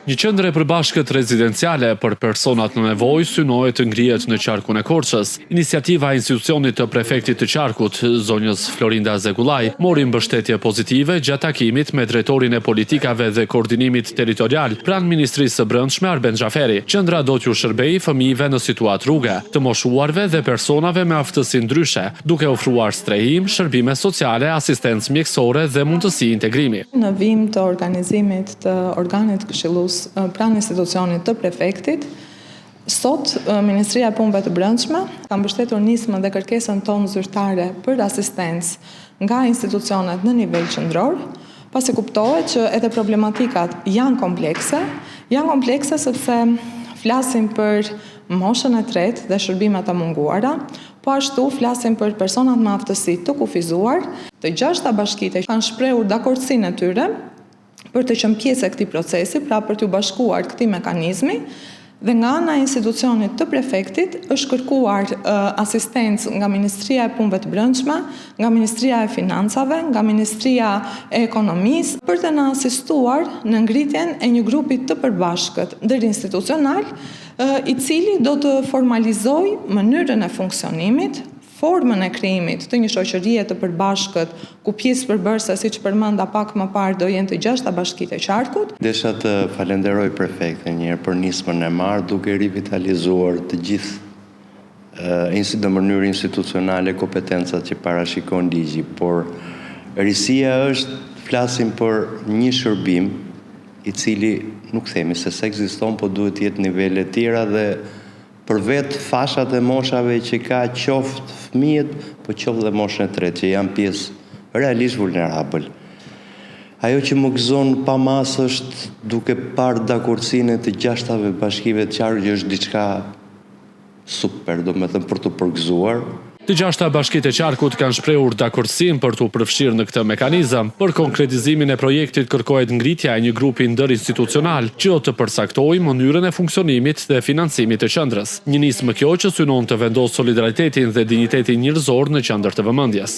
Një qendër e përbashkët rezidenciale për personat në nevojë synohet të ngrihet në qarkun e Korçës. Iniciativa e institucionit të prefektit të qarkut, zonjës Florinda Zegullaj, mori mbështetje pozitive gjatë takimit me drejtorin e politikave dhe koordinimit territorial pranë Ministrisë së Brendshme Arben Xhaferi. Qendra do t'ju shërbejë fëmijëve në situatë rruge, të moshuarve dhe personave me aftësi ndryshe, duke ofruar strehim, shërbime sociale, asistencë mjekësore dhe mundësi integrimi. Në vim të organizimit të organit këshillues pranë institucionit të prefektit, sot Ministria e Punëve të Brendshme ka mbështetur nismën dhe kërkesën tonë zyrtare për asistencë nga institucionet në nivel qendror, pasi kuptohet që edhe problematikat janë komplekse sepse flasim për moshën e tretë dhe shërbimet e munguara, po ashtu flasim për personat me aftësi të kufizuar. Të 6 bashkitë kanë shprehur dakordsinë e tyre për të qenë pjesë e këtij procesi, pra për t'u bashkuar këtij mekanizmi, dhe nga ana e institucionit të prefektit është kërkuar asistencë nga Ministria e Punëve të Brendshme, nga Ministria e Financave, nga Ministria e Ekonomisë, për të na asistuar në ngritjen e një grupi të përbashkët ndërinstitucional, i cili do të formalizojë mënyrën e funksionimit, formën e krijimit të një shoqërie të përbashkët, ku pjesë përbërëse, siç përmenda pak më parë, do jenë të 6 bashkitë e qarkut. Desha të falenderoj prefektin një herë për nismën e marrë, duke rivitalizuar të gjithë në mënyrë institucionale kompetencat që parashikon ligji, por risia është, flasim për një shërbim i cili nuk themi se ekziston, po duhet të jetë nivele tjera dhe për vetë fashat e moshave që ka qoftë fëmijët, po qoftë dhe moshën e tretë, që janë pjesë realisht vulnerabël. Ajo që më gëzon pa mas është duke parë dakordsinë të 6 bashkive të qarkut, që është diçka super, domethënë për të përgëzuar. Të 6 bashkitë e qarkut kanë shprehur dakordsinë për t'u përfshirë në këtë mekanizëm. Për konkretizimin e projektit kërkohet ngritja e një grupi ndërinstitucional që do të përcaktojë mënyrën e funksionimit dhe financimit të qendrës. Një nismë kjo që synon të vendosë solidaritetin dhe dinjitetin njerëzor në qendër të vëmendjes.